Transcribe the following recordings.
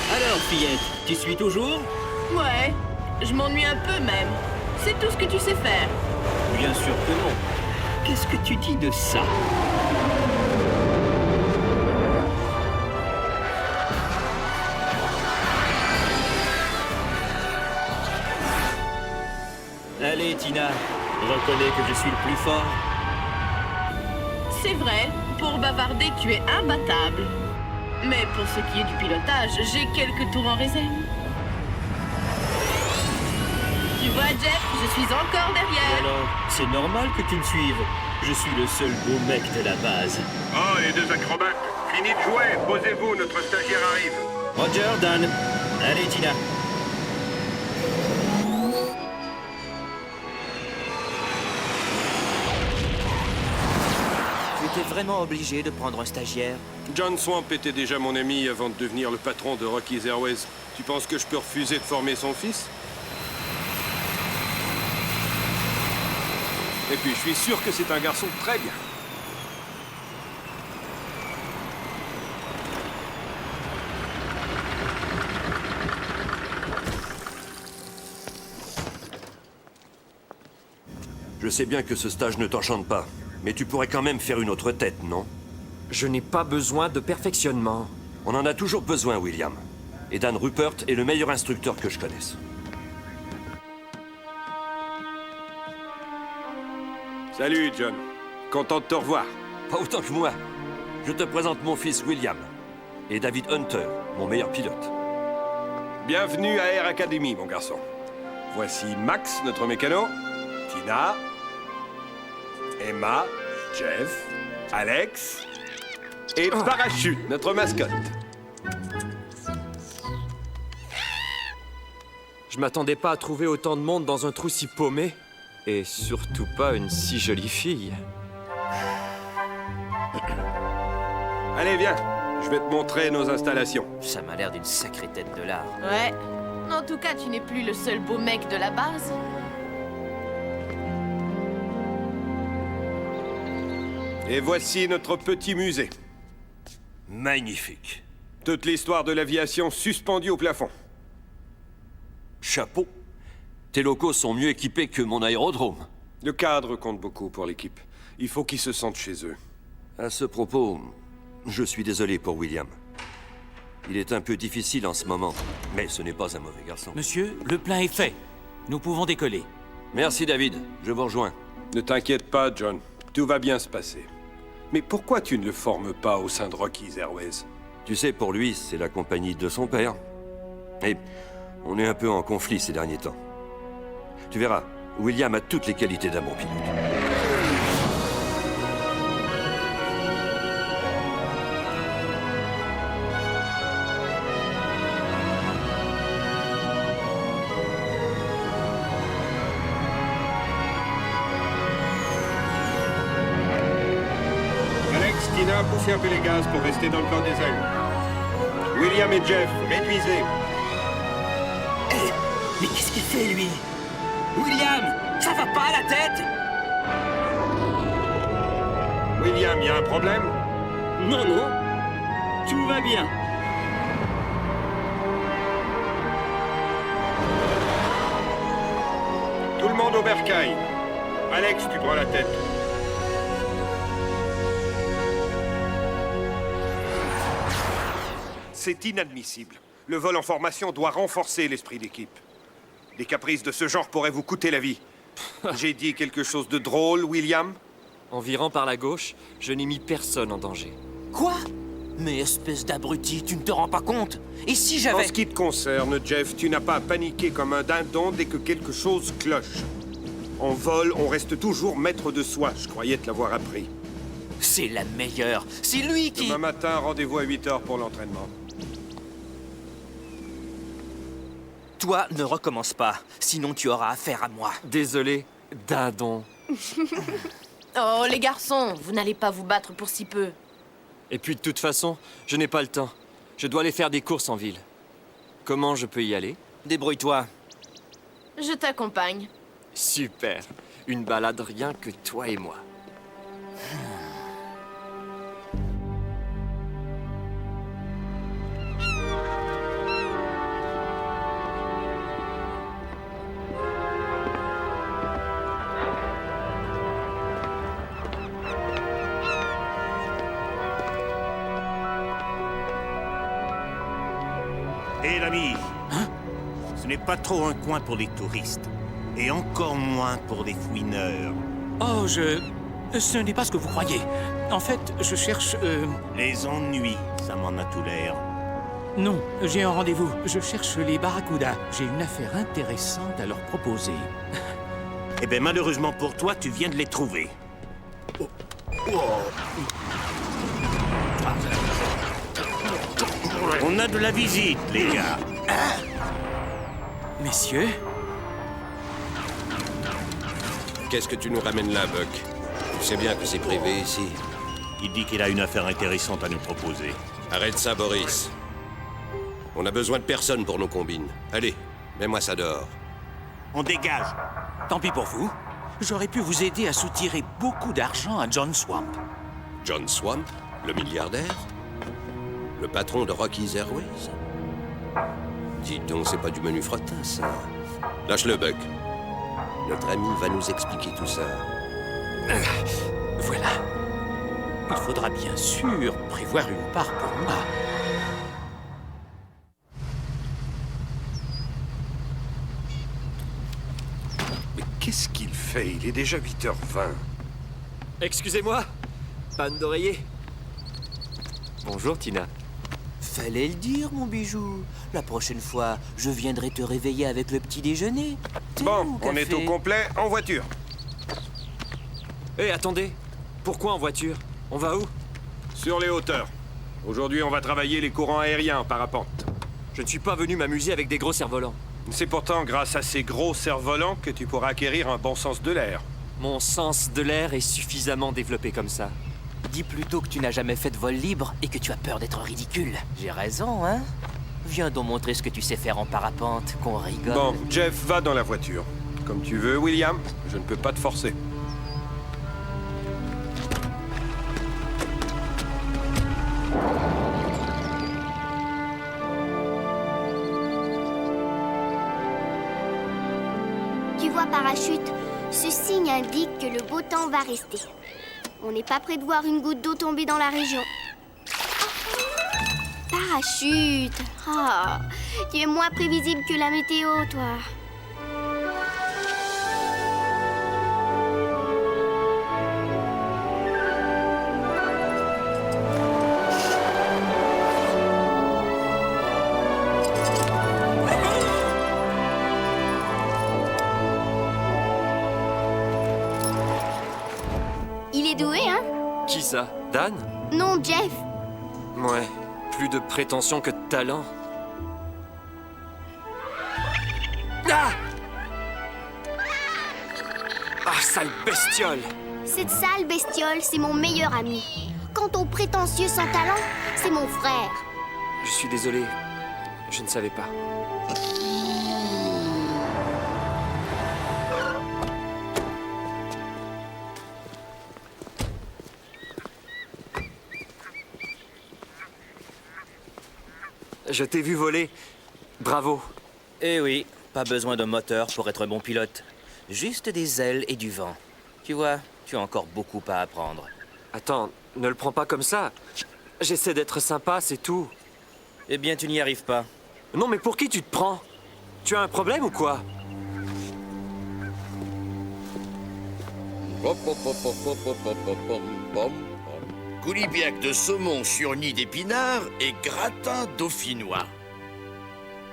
Alors, fillette, tu suis toujours? Ouais, je m'ennuie un peu même. C'est tout ce que tu sais faire. Bien sûr que non. Qu'est-ce que tu dis de ça? Allez, Tina, reconnais que je suis le plus fort. C'est vrai, pour bavarder, tu es imbattable. Mais pour ce qui est du pilotage, j'ai quelques tours en réserve. Tu vois, Jeff, je suis encore derrière. Alors, c'est normal que tu me suives. Je suis le seul beau mec de la base. Oh, les deux acrobates, fini de jouer, posez-vous, notre stagiaire arrive. Roger, Dan. Allez, Tina. Tu étais vraiment obligé de prendre un stagiaire? John Swamp était déjà mon ami avant de devenir le patron de Rocky's Airways. Tu penses que je peux refuser de former son fils? Et puis, je suis sûr que c'est un garçon très bien. Je sais bien que ce stage ne t'enchante pas, mais tu pourrais quand même faire une autre tête, non? Je n'ai pas besoin de perfectionnement. On en a toujours besoin, William. Et Dan Rupert est le meilleur instructeur que je connaisse. Salut, John. Content de te revoir. Pas autant que moi. Je te présente mon fils William. Et David Hunter, mon meilleur pilote. Bienvenue à Air Academy, mon garçon. Voici Max, notre mécano, Tina, Emma, Jeff, Alex et Parachute, notre mascotte. Je m'attendais pas à trouver autant de monde dans un trou si paumé. Et surtout pas une si jolie fille. Allez, viens. Je vais te montrer nos installations. Ça m'a l'air d'une sacrée tête de l'art. Ouais. En tout cas, tu n'es plus le seul beau mec de la base. Et voici notre petit musée. Magnifique. Toute l'histoire de l'aviation suspendue au plafond. Chapeau. Tes locaux sont mieux équipés que mon aérodrome. Le cadre compte beaucoup pour l'équipe. Il faut qu'ils se sentent chez eux. À ce propos, je suis désolé pour William. Il est un peu difficile en ce moment, mais ce n'est pas un mauvais garçon. Monsieur, le plein est fait. Nous pouvons décoller. Merci David, je vous rejoins. Ne t'inquiète pas, John. Tout va bien se passer. Mais pourquoi tu ne le formes pas au sein de Rocky's Airways? Tu sais, pour lui, c'est la compagnie de son père. Et on est un peu en conflit ces derniers temps. Tu verras, William a toutes les qualités d'un bon pilote. Alex, Tina, poussez un peu les gaz pour rester dans le plan des ailes. William et Jeff, réduisez. Mais qu'est-ce qu'il fait, lui? William, ça va pas à la tête? William, y a un problème? Non, non. Tout va bien. Tout le monde au bercail. Alex, tu prends la tête. C'est inadmissible. Le vol en formation doit renforcer l'esprit d'équipe. Des caprices de ce genre pourraient vous coûter la vie. J'ai dit quelque chose de drôle, William? En virant par la gauche, je n'ai mis personne en danger. Quoi? Mais espèce d'abruti, tu ne te rends pas compte? Et si En j'avais... ce qui te concerne, Jeff, tu n'as pas à paniquer comme un dindon dès que quelque chose cloche. En vol, on reste toujours maître de soi. Je croyais te l'avoir appris. C'est la meilleure. C'est lui qui... Demain matin, rendez-vous à 8h pour l'entraînement. Toi, ne recommence pas. Sinon, tu auras affaire à moi. Désolé, dindon. Oh, les garçons, vous n'allez pas vous battre pour si peu. Et puis de toute façon, je n'ai pas le temps. Je dois aller faire des courses en ville. Comment je peux y aller? Débrouille-toi. Je t'accompagne. Super. Une balade rien que toi et moi. Hé l'ami, ce n'est pas trop un coin pour les touristes. Et encore moins pour les fouineurs. Oh, ce n'est pas ce que vous croyez. En fait, je cherche... Les ennuis, ça m'en a tout l'air. Non, j'ai un rendez-vous. Je cherche les barracudas. J'ai une affaire intéressante à leur proposer. Eh bien, malheureusement pour toi, tu viens de les trouver. On a de la visite, les gars. Messieurs, Qu'est-ce que tu nous ramènes là, Buck? Tu sais bien que c'est privé ici. Il dit qu'il a une affaire intéressante à nous proposer. Arrête ça, Boris. On a besoin de personne pour nos combines. Allez, mets-moi ça dehors. On dégage. tant pis pour vous. J'aurais pu vous aider à soutirer beaucoup d'argent à John Swamp. John Swamp, le milliardaire? Le patron de Rocky's Airways? Dis donc, c'est pas du menu fretin, ça. Lâche-le, Buck. Notre ami va nous expliquer tout ça. Voilà. Il faudra bien sûr prévoir une part pour moi. Mais qu'est-ce qu'il fait? Il est déjà 8h20. Excusez-moi, panne d'oreiller. Bonjour, Tina. Fallait le dire, mon bijou. La prochaine fois, je viendrai te réveiller avec le petit déjeuner. Thé Bon, ou on est café? au complet, en voiture. Hé, attendez. Pourquoi en voiture? On va où? Sur les hauteurs. Aujourd'hui, on va travailler les courants aériens en parapente. Je ne suis pas venu m'amuser avec des gros cerfs-volants. C'est pourtant grâce à ces gros cerfs-volants que tu pourras acquérir un bon sens de l'air. Mon sens de l'air est suffisamment développé comme ça. Dis plutôt que tu n'as jamais fait de vol libre et que tu as peur d'être ridicule. J'ai raison, hein? Viens donc montrer ce que tu sais faire en parapente, qu'on rigole. Bon, Jeff, va dans la voiture. Comme tu veux, William. Je ne peux pas te forcer. Tu vois, parachute, ce signe indique que le beau temps va rester. On n'est pas près de voir une goutte d'eau tomber dans la région. Parachute! Ah, tu es moins prévisible que la météo, toi. Il est doué, hein? Qui ça? Dan? Non, Jeff. Ouais, plus de prétention que de talent. Ah! Ah, sale bestiole! Cette sale bestiole, c'est mon meilleur ami. Quant au prétentieux sans talent, c'est mon frère. Je suis désolé, je ne savais pas. Je t'ai vu voler. Bravo. Eh oui, pas besoin de moteur pour être un bon pilote. Juste des ailes et du vent. Tu vois, tu as encore beaucoup à apprendre. Attends, ne le prends pas comme ça. J'essaie d'être sympa, c'est tout. Eh bien, tu n'y arrives pas. Non, mais pour qui tu te prends? Tu as un problème ou quoi? Coulibiac de saumon sur nid d'épinards et gratin dauphinois.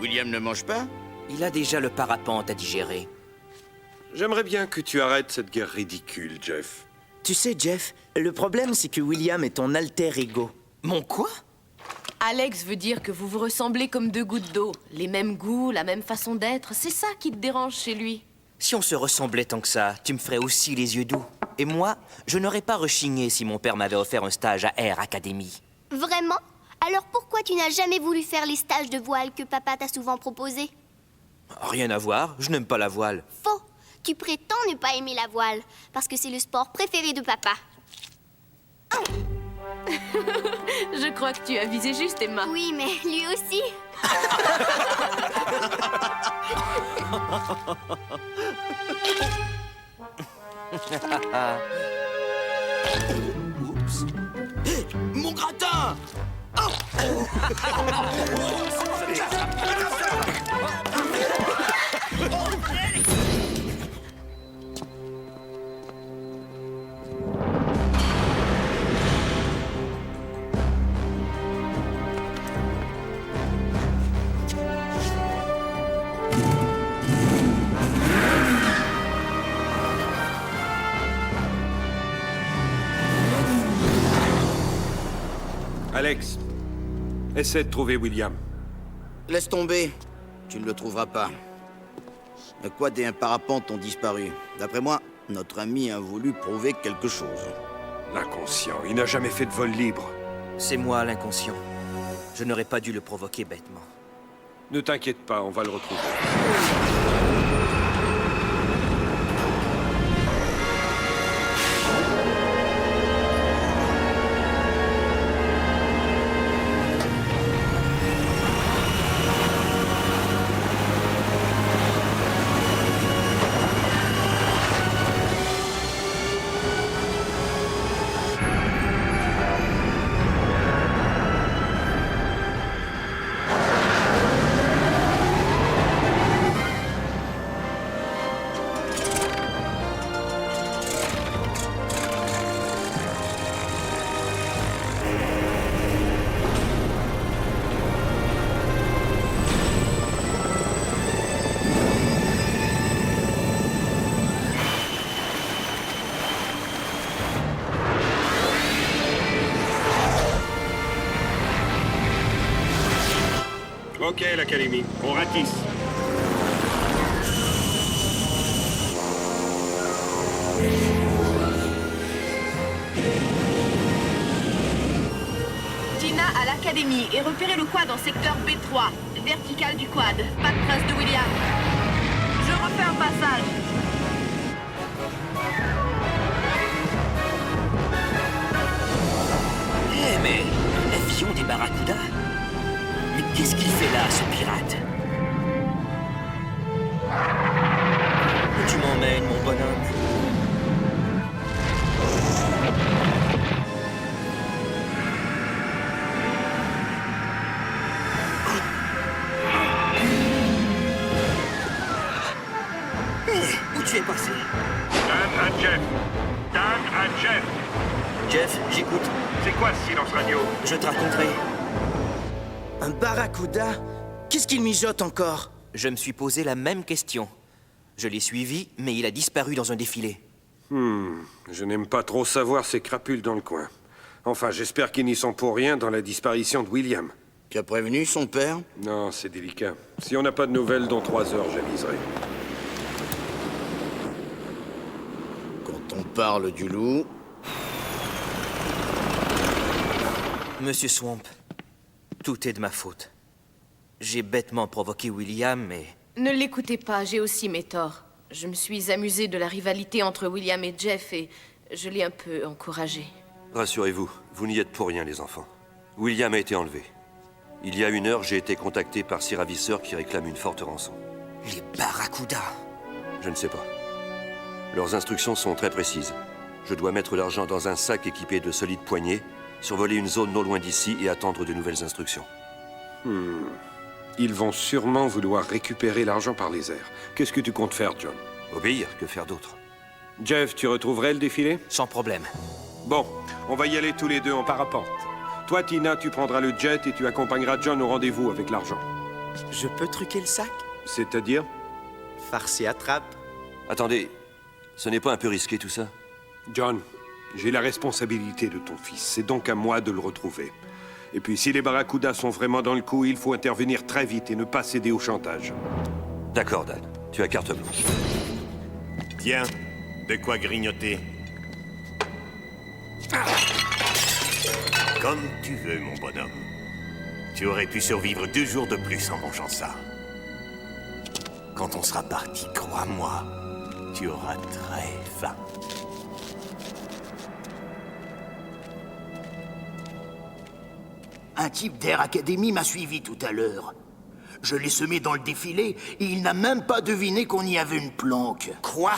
William ne mange pas? Il a déjà le parapente à digérer. J'aimerais bien que tu arrêtes cette guerre ridicule, Jeff. Tu sais, Jeff, le problème, c'est que William est ton alter ego. Mon quoi? Alex veut dire que vous vous ressemblez comme deux gouttes d'eau. Les mêmes goûts, la même façon d'être. C'est ça qui te dérange chez lui. Si on se ressemblait tant que ça, tu me ferais aussi les yeux doux. Et moi, je n'aurais pas rechigné si mon père m'avait offert un stage à Air Academy. Vraiment? Alors pourquoi tu n'as jamais voulu faire les stages de voile que papa t'a souvent proposés? Rien à voir, je n'aime pas la voile. Faux! Tu prétends ne pas aimer la voile, parce que c'est le sport préféré de papa. Je crois que tu as visé juste, Emma. Oui, mais lui aussi. Oups. Hé, mon gratin! Alex, essaie de trouver William. Laisse tomber. Tu ne le trouveras pas. Le quad et un parapente ont disparu. D'après moi, notre ami a voulu prouver quelque chose. L'inconscient, il n'a jamais fait de vol libre. C'est moi l'inconscient. Je n'aurais pas dû le provoquer bêtement. Ne t'inquiète pas, on va le retrouver. Ok, l'Académie, on ratisse. Tina à l'Académie et repérez le quad en secteur B3. Vertical du quad. Pas de trace de William. Je refais un passage. Eh mais, l'avion des Barracuda? Mais qu'est-ce qu'il fait là, ce pirate? Où tu m'emmènes, mon bonhomme? Où tu es passé? Dan à Jeff. Dan à Jeff. Jeff, j'écoute. C'est quoi ce silence radio? Je te raconterai. Un barracuda? Qu'est-ce qu'il mijote encore? Je me suis posé la même question. Je l'ai suivi, mais il a disparu dans un défilé. Je n'aime pas trop savoir ces crapules dans le coin. Enfin, j'espère qu'ils n'y sont pour rien dans la disparition de William. Tu as prévenu son père? Non, c'est délicat. Si on n'a pas de nouvelles dans 3 heures, j'aviserai. Quand on parle du loup... Monsieur Swamp, tout est de ma faute. J'ai bêtement provoqué William, mais... Ne l'écoutez pas, j'ai aussi mes torts. Je me suis amusée de la rivalité entre William et Jeff et je l'ai un peu encouragé. Rassurez-vous, vous n'y êtes pour rien, les enfants. William a été enlevé. Il y a 1 heure, j'ai été contacté par 6 ravisseurs qui réclament une forte rançon. Les barracudas. Je ne sais pas. Leurs instructions sont très précises. Je dois mettre l'argent dans un sac équipé de solides poignées, survoler une zone non loin d'ici et attendre de nouvelles instructions. Ils vont sûrement vouloir récupérer l'argent par les airs. Qu'est-ce que tu comptes faire, John? Obéir, que faire d'autre? Jeff, tu retrouverais le défilé? Sans problème. Bon, on va y aller tous les deux en parapente. Toi, Tina, tu prendras le jet et tu accompagneras John au rendez-vous avec l'argent. Je peux truquer le sac? C'est-à-dire? Farce et attrape. Attendez, ce n'est pas un peu risqué tout ça? John, j'ai la responsabilité de ton fils. C'est donc à moi de le retrouver. Et puis, si les barracudas sont vraiment dans le coup, il faut intervenir très vite et ne pas céder au chantage. D'accord, Dan. Tu as carte blanche. Tiens, de quoi grignoter. Comme tu veux, mon bonhomme. Tu aurais pu survivre 2 jours de plus en mangeant ça. Quand on sera parti, crois-moi, tu auras très faim. Un type d'Air Academy m'a suivi tout à l'heure. Je l'ai semé dans le défilé et il n'a même pas deviné qu'on y avait une planque. Quoi?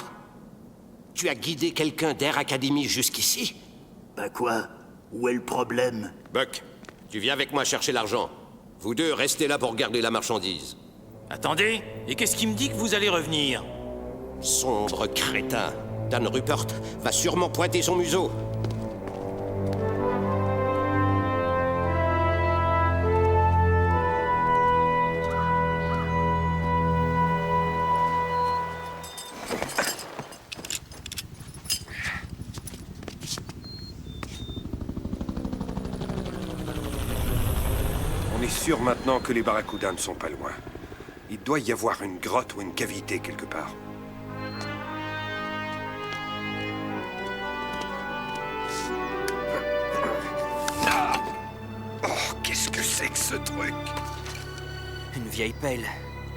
Tu as guidé quelqu'un d'Air Academy jusqu'ici? Bah quoi? Où est le problème? Buck, tu viens avec moi chercher l'argent. Vous deux, restez là pour garder la marchandise. Attendez, et qu'est-ce qui me dit que vous allez revenir? Sombre crétin. Dan Rupert va sûrement pointer son museau. On est sûr maintenant que les barracudas ne sont pas loin. Il doit y avoir une grotte ou une cavité quelque part. Oh, qu'est-ce que c'est que ce truc? Une vieille pelle.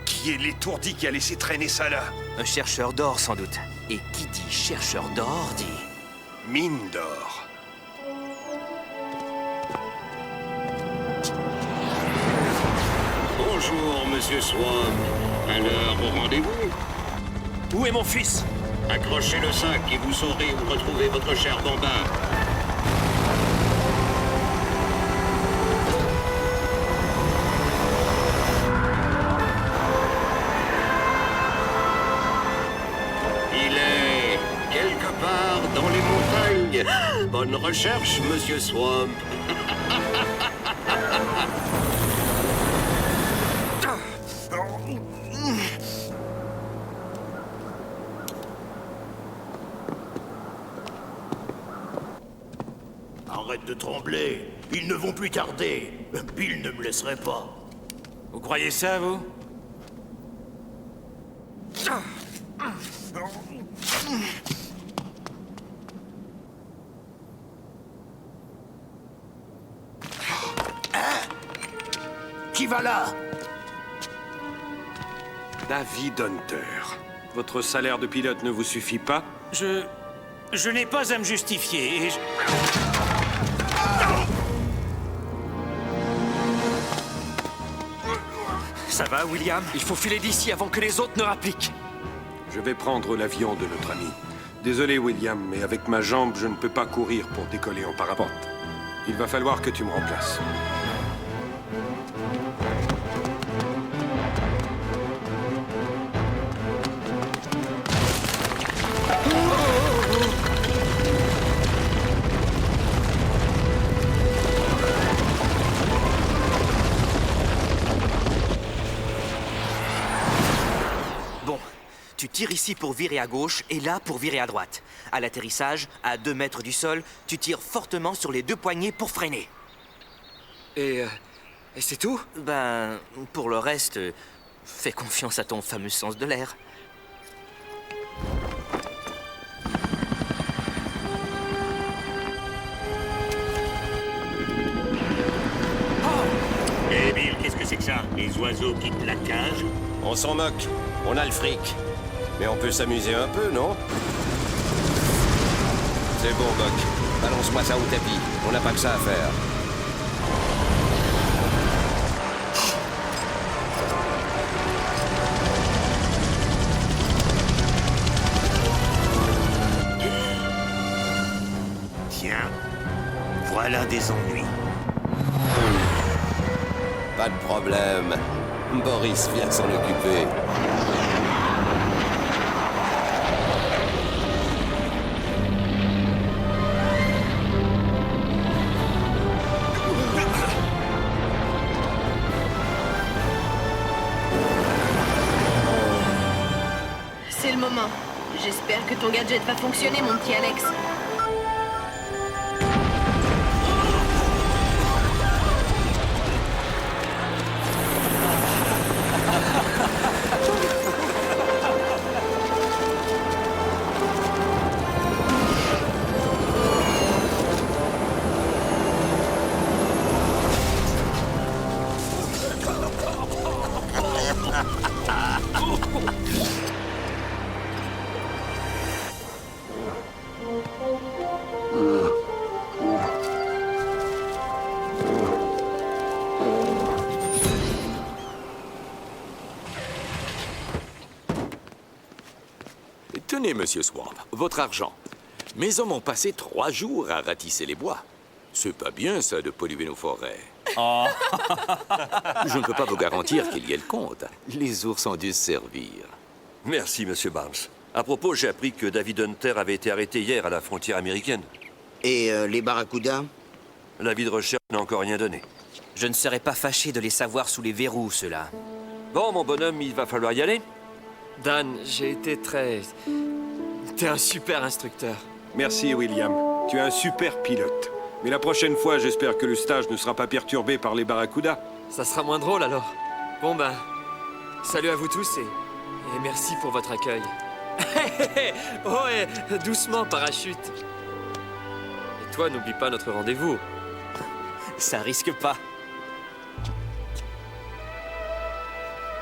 Qui est l'étourdi qui a laissé traîner ça là? Un chercheur d'or, sans doute. Et qui dit chercheur d'or dit... Mine d'or. Bonjour, Monsieur Swamp. À l'heure au rendez-vous? Où est mon fils? Accrochez le sac et vous saurez où retrouver votre cher bambin. Il est quelque part dans les montagnes. Bonne recherche, Monsieur Swamp. Arrête de trembler. Ils ne vont plus tarder. Bill ne me laisserait pas. Vous croyez ça, vous? Qui va là? David Hunter. Votre salaire de pilote ne vous suffit pas? Je n'ai pas à me justifier et je... Ça va, William? Il faut filer d'ici avant que les autres ne rappliquent. Je vais prendre l'avion de notre ami. Désolé, William, mais avec ma jambe, je ne peux pas courir pour décoller en parapente. Il va falloir que tu me remplaces. Tu tires ici pour virer à gauche et là pour virer à droite. À l'atterrissage, à 2 mètres du sol, tu tires fortement sur les 2 poignées pour freiner. Et c'est tout? Ben, pour le reste, fais confiance à ton fameux sens de l'air. Eh Bill, qu'est-ce que c'est que ça? Les oiseaux quittent la cage? On s'en moque. On a le fric. Mais on peut s'amuser un peu, non? C'est bon, Buck. Balance-moi ça au tapis. On n'a pas que ça à faire. Voilà des ennuis. Pas de problème. Boris vient s'en occuper. C'est le moment. J'espère que ton gadget va fonctionner, mon petit Alex. Tenez, monsieur Swamp, votre argent. Mes hommes ont passé 3 jours à ratisser les bois. C'est pas bien, ça, de polluer nos forêts. Oh. Je ne peux pas vous garantir qu'il y ait le compte. Les ours ont dû se servir. Merci, monsieur Barnes. À propos, j'ai appris que David Hunter avait été arrêté hier à la frontière américaine. Et les barracudas? L'avis de recherche n'a encore rien donné. Je ne serais pas fâché de les savoir sous les verrous, ceux-là. Bon, mon bonhomme, il va falloir y aller. Dan, j'ai été très... T'es un super instructeur. Merci, William. Tu es un super pilote. Mais la prochaine fois, j'espère que le stage ne sera pas perturbé par les barracudas. Ça sera moins drôle, alors. Bon, ben... Salut à vous tous et merci pour votre accueil. Oh, et doucement, parachute. Et toi, n'oublie pas notre rendez-vous. Ça risque pas.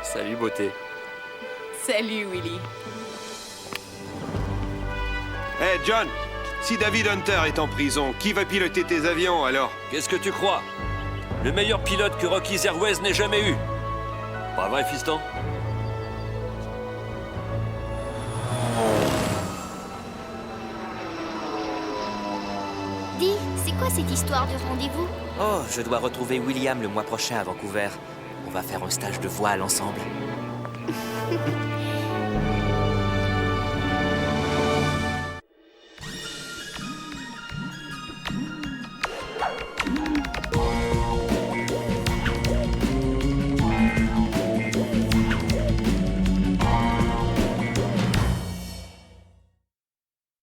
Salut, beauté. Salut, Willy. Hé, John, si David Hunter est en prison, qui va piloter tes avions, alors? Qu'est-ce que tu crois? Le meilleur pilote que Rocky's Airways n'ait jamais eu. Pas vrai, fiston? Dis, c'est quoi cette histoire de rendez-vous? Oh, je dois retrouver William le mois prochain à Vancouver. On va faire un stage de voile ensemble.